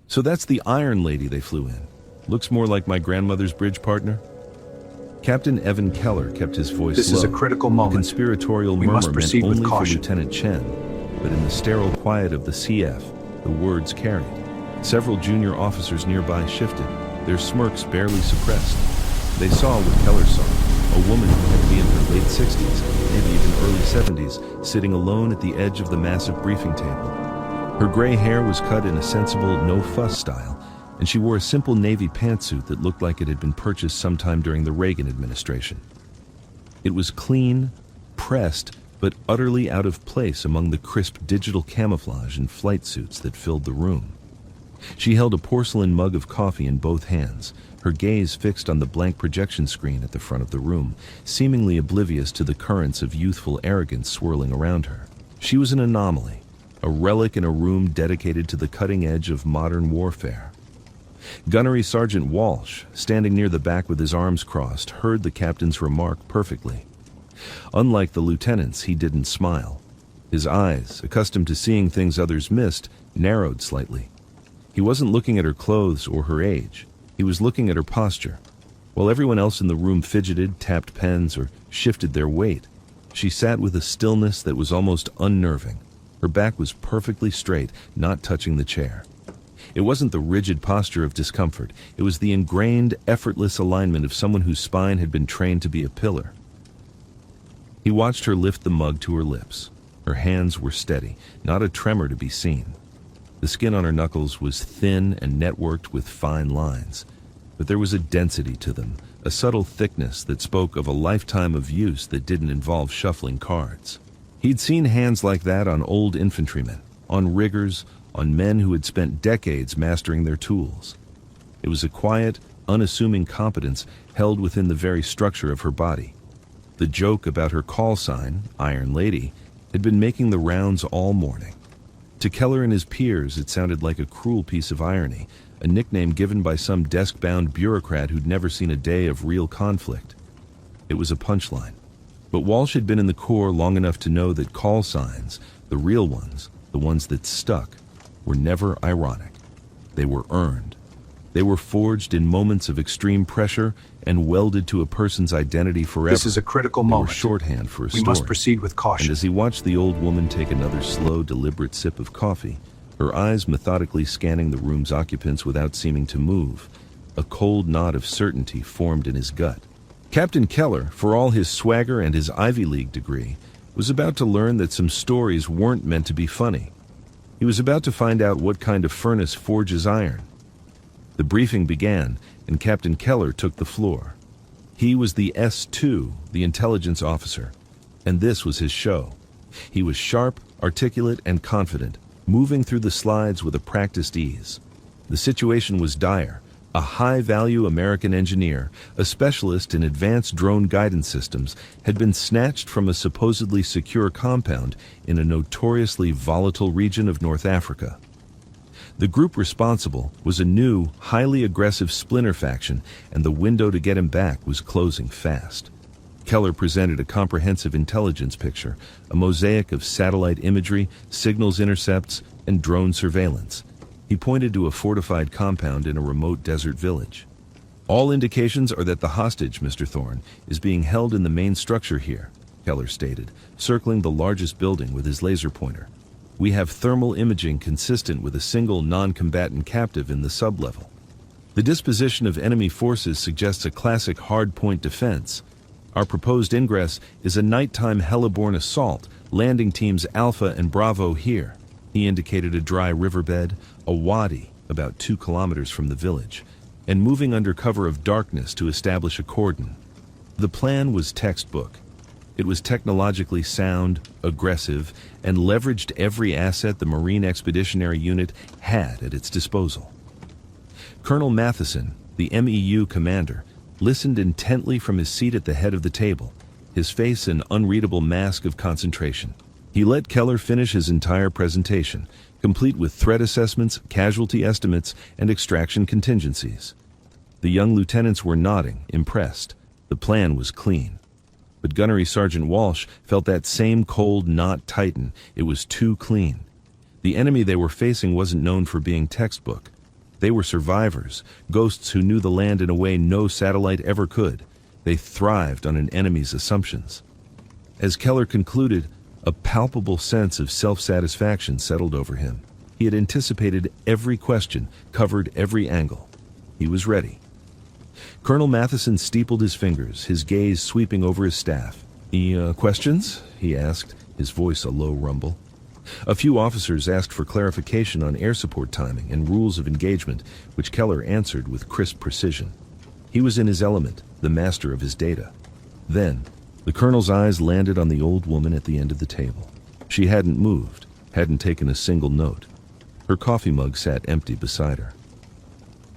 So that's the Iron Lady they flew in. Looks more like my grandmother's bridge partner. Captain Evan Keller kept his voice This low. is a critical moment. A conspiratorial We murmur must meant proceed with only for caution. Lieutenant Chen, but in the sterile quiet of the CF, the words carried. Several junior officers nearby shifted, their smirks barely suppressed. They saw what Keller saw, a woman who had to be in her late 60s, maybe even early 70s, sitting alone at the edge of the massive briefing table. Her gray hair was cut in a sensible, no-fuss style, and she wore a simple navy pantsuit that looked like it had been purchased sometime during the Reagan administration. It was clean, pressed, but utterly out of place among the crisp digital camouflage and flight suits that filled the room. She held a porcelain mug of coffee in both hands, her gaze fixed on the blank projection screen at the front of the room, seemingly oblivious to the currents of youthful arrogance swirling around her. She was an anomaly, a relic in a room dedicated to the cutting edge of modern warfare. Gunnery Sergeant Walsh, standing near the back with his arms crossed, heard the captain's remark perfectly. Unlike the lieutenants, he didn't smile. His eyes, accustomed to seeing things others missed, narrowed slightly. He wasn't looking at her clothes or her age. He was looking at her posture. While everyone else in the room fidgeted, tapped pens, or shifted their weight, she sat with a stillness that was almost unnerving. Her back was perfectly straight, not touching the chair. It wasn't the rigid posture of discomfort. It was the ingrained, effortless alignment of someone whose spine had been trained to be a pillar. He watched her lift the mug to her lips. Her hands were steady, not a tremor to be seen. The skin on her knuckles was thin and networked with fine lines, but there was a density to them, a subtle thickness that spoke of a lifetime of use that didn't involve shuffling cards. He'd seen hands like that on old infantrymen, on riggers, on men who had spent decades mastering their tools. It was a quiet, unassuming competence held within the very structure of her body. The joke about her call sign, Iron Lady, had been making the rounds all morning. To Keller and his peers, it sounded like a cruel piece of irony, a nickname given by some desk-bound bureaucrat who'd never seen a day of real conflict. It was a punchline. But Walsh had been in the Corps long enough to know that call signs, the real ones, the ones that stuck, were never ironic. They were earned. They were forged in moments of extreme pressure and welded to a person's identity forever. This is a critical They were moment. shorthand for a story. We must proceed with And caution. as he watched the old woman take another slow, deliberate sip of coffee, her eyes methodically scanning the room's occupants without seeming to move, a cold knot of certainty formed in his gut. Captain Keller, for all his swagger and his Ivy League degree, was about to learn that some stories weren't meant to be funny. He was about to find out what kind of furnace forges iron. The briefing began, and Captain Keller took the floor. He was the S2, the intelligence officer, and this was his show. He was sharp, articulate, and confident, moving through the slides with a practiced ease. The situation was dire. A high-value American engineer, a specialist in advanced drone guidance systems, had been snatched from a supposedly secure compound in a notoriously volatile region of North Africa. The group responsible was a new, highly aggressive splinter faction, and the window to get him back was closing fast. Keller presented a comprehensive intelligence picture, a mosaic of satellite imagery, signals intercepts, and drone surveillance. He pointed to a fortified compound in a remote desert village. All indications are that the hostage, Mr. Thorne, is being held in the main structure here, Keller stated, circling the largest building with his laser pointer. We have thermal imaging consistent with a single non-combatant captive in the sublevel. The disposition of enemy forces suggests a classic hard-point defense. Our proposed ingress is a nighttime heliborne assault, landing teams Alpha and Bravo here. He indicated a dry riverbed, a wadi about 2 kilometers from the village, and moving under cover of darkness to establish a cordon. The plan was textbook. It was technologically sound, aggressive, and leveraged every asset the Marine Expeditionary Unit had at its disposal. Colonel Matheson, the MEU commander, listened intently from his seat at the head of the table, his face an unreadable mask of concentration. He let Keller finish his entire presentation, complete with threat assessments, casualty estimates, and extraction contingencies. The young lieutenants were nodding, impressed. The plan was clean. But Gunnery Sergeant Walsh felt that same cold knot tighten. It was too clean. The enemy they were facing wasn't known for being textbook. They were survivors, ghosts who knew the land in a way no satellite ever could. They thrived on an enemy's assumptions. As Keller concluded, a palpable sense of self-satisfaction settled over him. He had anticipated every question, covered every angle. He was ready. Colonel Matheson steepled his fingers, his gaze sweeping over his staff. "Any questions?" he asked, his voice a low rumble. A few officers asked for clarification on air support timing and rules of engagement, which Keller answered with crisp precision. He was in his element, the master of his data. Then, the colonel's eyes landed on the old woman at the end of the table. She hadn't moved, hadn't taken a single note. Her coffee mug sat empty beside her.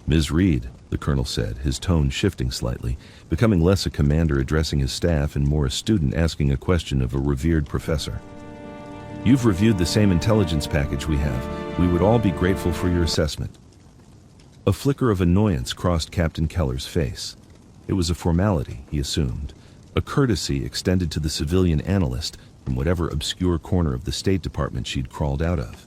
"Ms. Reed," the colonel said, his tone shifting slightly, becoming less a commander addressing his staff and more a student asking a question of a revered professor. "You've reviewed the same intelligence package we have. We would all be grateful for your assessment." A flicker of annoyance crossed Captain Keller's face. It was a formality, he assumed, a courtesy extended to the civilian analyst from whatever obscure corner of the State Department she'd crawled out of.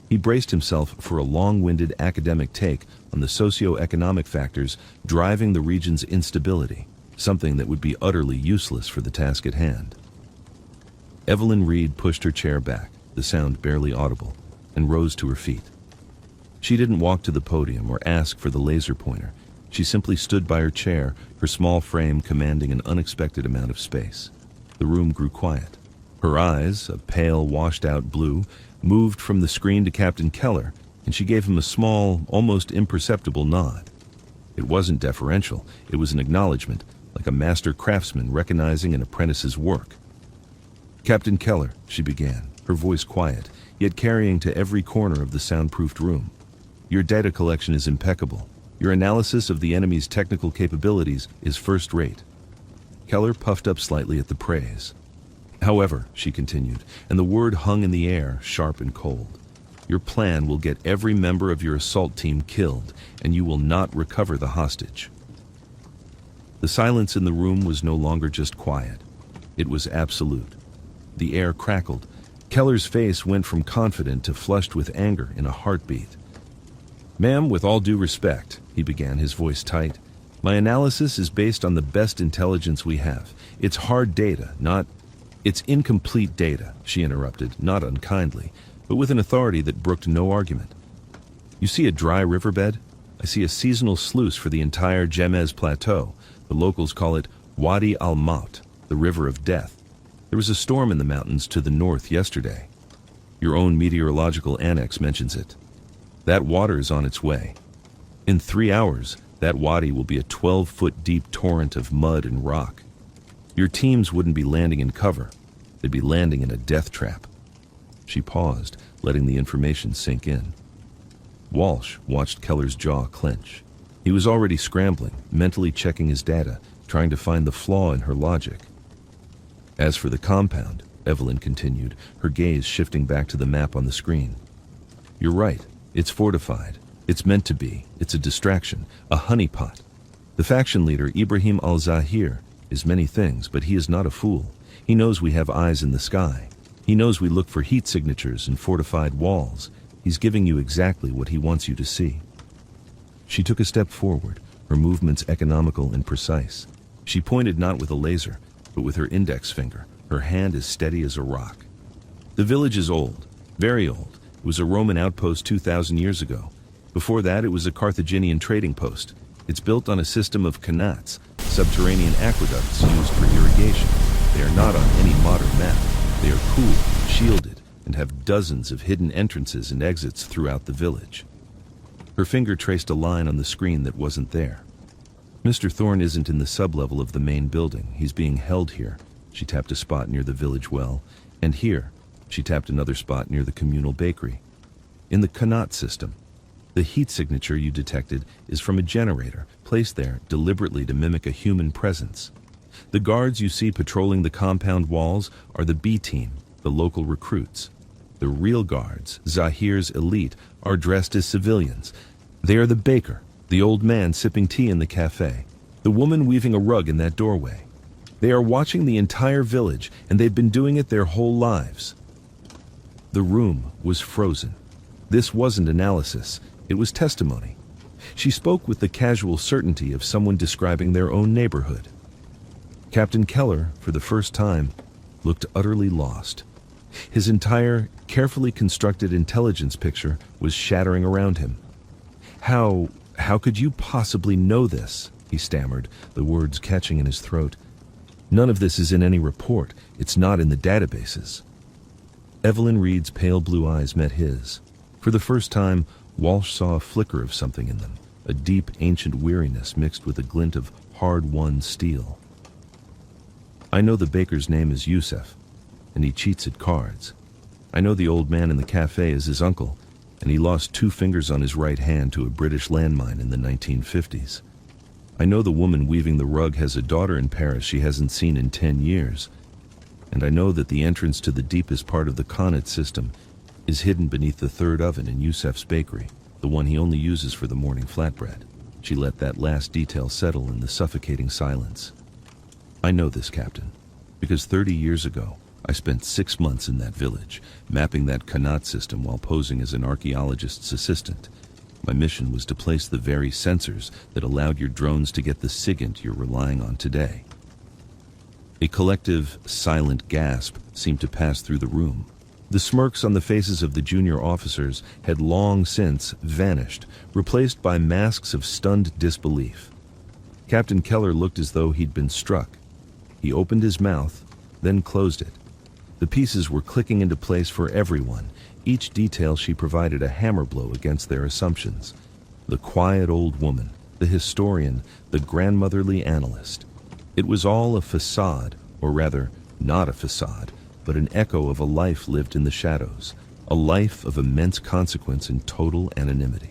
He braced himself for a long-winded academic take on the socio-economic factors driving the region's instability, something that would be utterly useless for the task at hand. Evelyn Reed pushed her chair back, the sound barely audible, and rose to her feet. She didn't walk to the podium or ask for the laser pointer. She simply stood by her chair, her small frame commanding an unexpected amount of space. The room grew quiet. Her eyes, a pale, washed-out blue, moved from the screen to Captain Keller, and she gave him a small, almost imperceptible nod. It wasn't deferential, it was an acknowledgement, like a master craftsman recognizing an apprentice's work. "Captain Keller," she began, her voice quiet, yet carrying to every corner of the soundproofed room. "Your data collection is impeccable. Your analysis of the enemy's technical capabilities is first-rate." Keller puffed up slightly at the praise. "However," she continued, and the word hung in the air, sharp and cold, "your plan will get every member of your assault team killed, and you will not recover the hostage." The silence in the room was no longer just quiet. It was absolute. The air crackled. Keller's face went from confident to flushed with anger in a heartbeat. "Ma'am, with all due respect," he began, his voice tight, "my analysis is based on the best intelligence we have. It's hard data, not... It's incomplete data," she interrupted, not unkindly, but with an authority that brooked no argument. "You see a dry riverbed? I see a seasonal sluice for the entire Jemez Plateau. The locals call it Wadi al-Maut, the River of Death. There was a storm in the mountains to the north yesterday. Your own meteorological annex mentions it. That water is on its way. In 3 hours, that wadi will be a 12-foot deep torrent of mud and rock. Your teams wouldn't be landing in cover. They'd be landing in a death trap." She paused, letting the information sink in. Walsh watched Keller's jaw clench. He was already scrambling, mentally checking his data, trying to find the flaw in her logic. "As for the compound," Evelyn continued, her gaze shifting back to the map on the screen. "You're right. It's fortified. It's meant to be. It's a distraction, a honeypot. The faction leader, Ibrahim al-Zahir, is many things, but he is not a fool. He knows we have eyes in the sky. He knows we look for heat signatures and fortified walls. He's giving you exactly what he wants you to see." She took a step forward, her movements economical and precise. She pointed not with a laser, but with her index finger, her hand as steady as a rock. "The village is old, very old. It was a Roman outpost 2,000 years ago. Before that, it was a Carthaginian trading post. It's built on a system of qanats, subterranean aqueducts used for irrigation. They are not on any modern map. They are cool, shielded, and have dozens of hidden entrances and exits throughout the village." Her finger traced a line on the screen that wasn't there. "Mr. Thorne isn't in the sublevel of the main building. He's being held here." She tapped a spot near the village well. "And here." She tapped another spot near the communal bakery. "In the qanat system. The heat signature you detected is from a generator placed there deliberately to mimic a human presence. The guards you see patrolling the compound walls are the B team, the local recruits. The real guards, Zahir's elite, are dressed as civilians. They are the baker, the old man sipping tea in the cafe, the woman weaving a rug in that doorway. They are watching the entire village, and they've been doing it their whole lives." The room was frozen. This wasn't analysis. It was testimony. She spoke with the casual certainty of someone describing their own neighborhood. Captain Keller, for the first time, looked utterly lost. His entire, carefully constructed intelligence picture was shattering around him. How could you possibly know this?" he stammered, the words catching in his throat. "None of this is in any report. It's not in the databases." Evelyn Reed's pale blue eyes met his. For the first time, Walsh saw a flicker of something in them, a deep, ancient weariness mixed with a glint of hard-won steel. "I know the baker's name is Youssef, and he cheats at cards. I know the old man in the cafe is his uncle, and he lost 2 fingers on his right hand to a British landmine in the 1950s. I know the woman weaving the rug has a daughter in Paris she hasn't seen in 10 years. And I know that the entrance to the deepest part of the Connaught system is hidden beneath the 3rd oven in Youssef's bakery, the one he only uses for the morning flatbread." She let that last detail settle in the suffocating silence. "I know this, Captain, because 30 years ago, I spent 6 months in that village, mapping that Connaught system while posing as an archaeologist's assistant. My mission was to place the very sensors that allowed your drones to get the SIGINT you're relying on today." A collective, silent gasp seemed to pass through the room. The smirks on the faces of the junior officers had long since vanished, replaced by masks of stunned disbelief. Captain Keller looked as though he'd been struck. He opened his mouth, then closed it. The pieces were clicking into place for everyone. Each detail she provided a hammer blow against their assumptions. The quiet old woman, the historian, the grandmotherly analyst. It was all a facade, or rather, not a facade, but an echo of a life lived in the shadows, a life of immense consequence and total anonymity.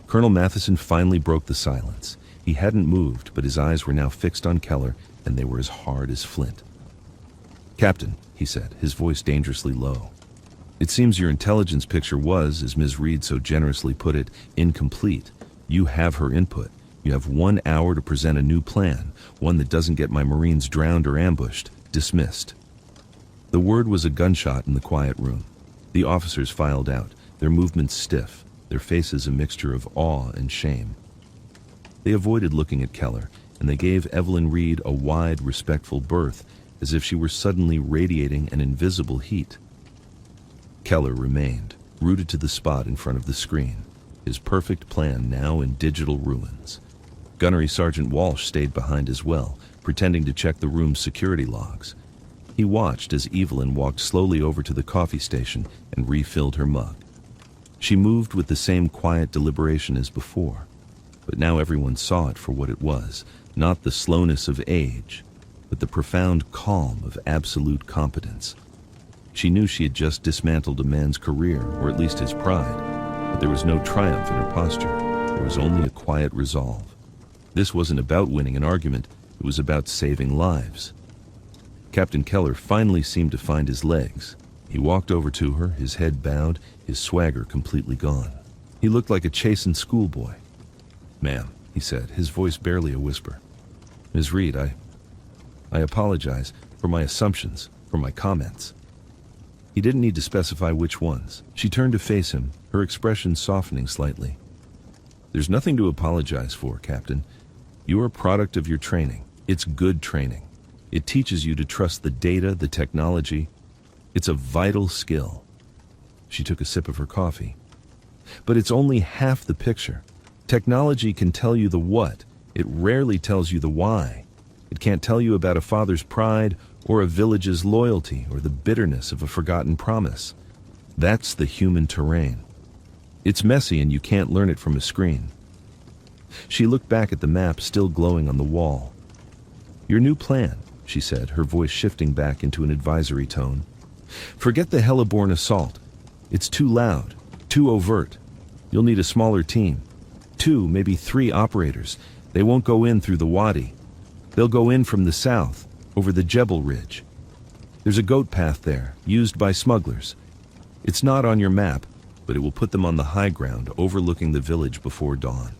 Colonel Matheson finally broke the silence. He hadn't moved, but his eyes were now fixed on Keller, and they were as hard as flint. "Captain," he said, his voice dangerously low, "it seems your intelligence picture was, as Ms. Reed so generously put it, incomplete. You have her input. You have 1 hour to present a new plan, one that doesn't get my Marines drowned or ambushed. Dismissed." The word was a gunshot in the quiet room. The officers filed out, their movements stiff, their faces a mixture of awe and shame. They avoided looking at Keller, and they gave Evelyn Reed a wide, respectful berth, as if she were suddenly radiating an invisible heat. Keller remained, rooted to the spot in front of the screen, his perfect plan now in digital ruins. Gunnery Sergeant Walsh stayed behind as well, pretending to check the room's security logs. He watched as Evelyn walked slowly over to the coffee station and refilled her mug. She moved with the same quiet deliberation as before, but now everyone saw it for what it was, not the slowness of age, but the profound calm of absolute competence. She knew she had just dismantled a man's career, or at least his pride, but there was no triumph in her posture. There was only a quiet resolve. This wasn't about winning an argument, it was about saving lives. Captain Keller finally seemed to find his legs. He walked over to her, his head bowed, his swagger completely gone. He looked like a chastened schoolboy. "Ma'am," he said, his voice barely a whisper. "Ms. Reed, I apologize for my assumptions, for my comments." He didn't need to specify which ones. She turned to face him, her expression softening slightly. "There's nothing to apologize for, Captain. You are a product of your training. It's good training. It teaches you to trust the data, the technology. It's a vital skill." She took a sip of her coffee. "But it's only half the picture. Technology can tell you the what. It rarely tells you the why. It can't tell you about a father's pride or a village's loyalty or the bitterness of a forgotten promise. That's the human terrain. It's messy and you can't learn it from a screen." She looked back at the map still glowing on the wall. "Your new plan," she said, her voice shifting back into an advisory tone. "Forget the heliborne assault. It's too loud, too overt. You'll need a smaller team. 2, maybe 3 operators. They won't go in through the wadi. They'll go in from the south, over the Jebel Ridge. There's a goat path there, used by smugglers. It's not on your map, but it will put them on the high ground overlooking the village before dawn."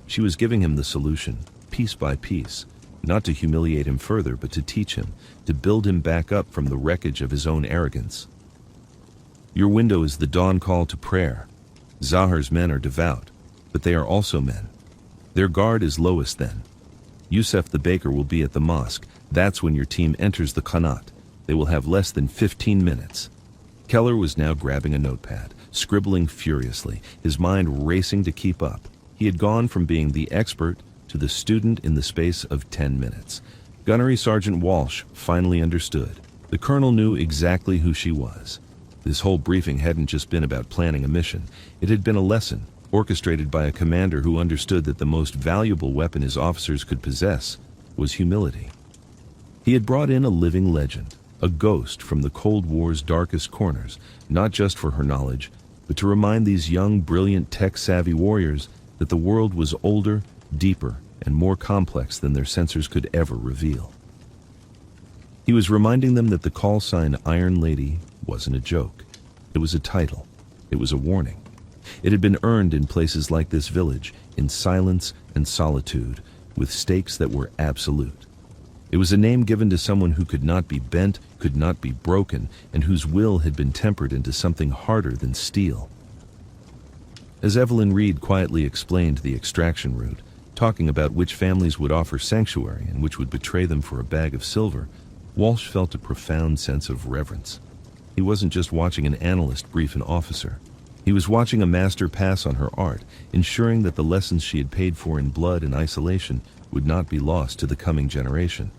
She was giving him the solution, piece by piece, not to humiliate him further, but to teach him, to build him back up from the wreckage of his own arrogance. "Your window is the dawn call to prayer. Zahar's men are devout, but they are also men. Their guard is lowest then. Yusef the baker will be at the mosque. That's when your team enters the Qanat. They will have less than 15 minutes. Keller was now grabbing a notepad, scribbling furiously, his mind racing to keep up. He had gone from being the expert to the student in the space of 10 minutes. Gunnery Sergeant Walsh finally understood. The colonel knew exactly who she was. This whole briefing hadn't just been about planning a mission. It had been a lesson, orchestrated by a commander who understood that the most valuable weapon his officers could possess was humility. He had brought in a living legend, a ghost from the Cold War's darkest corners, not just for her knowledge, but to remind these young, brilliant, tech-savvy warriors that the world was older, deeper, and more complex than their sensors could ever reveal. He was reminding them that the call sign Iron Lady wasn't a joke. It was a title. It was a warning. It had been earned in places like this village, in silence and solitude, with stakes that were absolute. It was a name given to someone who could not be bent, could not be broken, and whose will had been tempered into something harder than steel. As Evelyn Reed quietly explained the extraction route, talking about which families would offer sanctuary and which would betray them for a bag of silver, Walsh felt a profound sense of reverence. He wasn't just watching an analyst brief an officer. He was watching a master pass on her art, ensuring that the lessons she had paid for in blood and isolation would not be lost to the coming generation.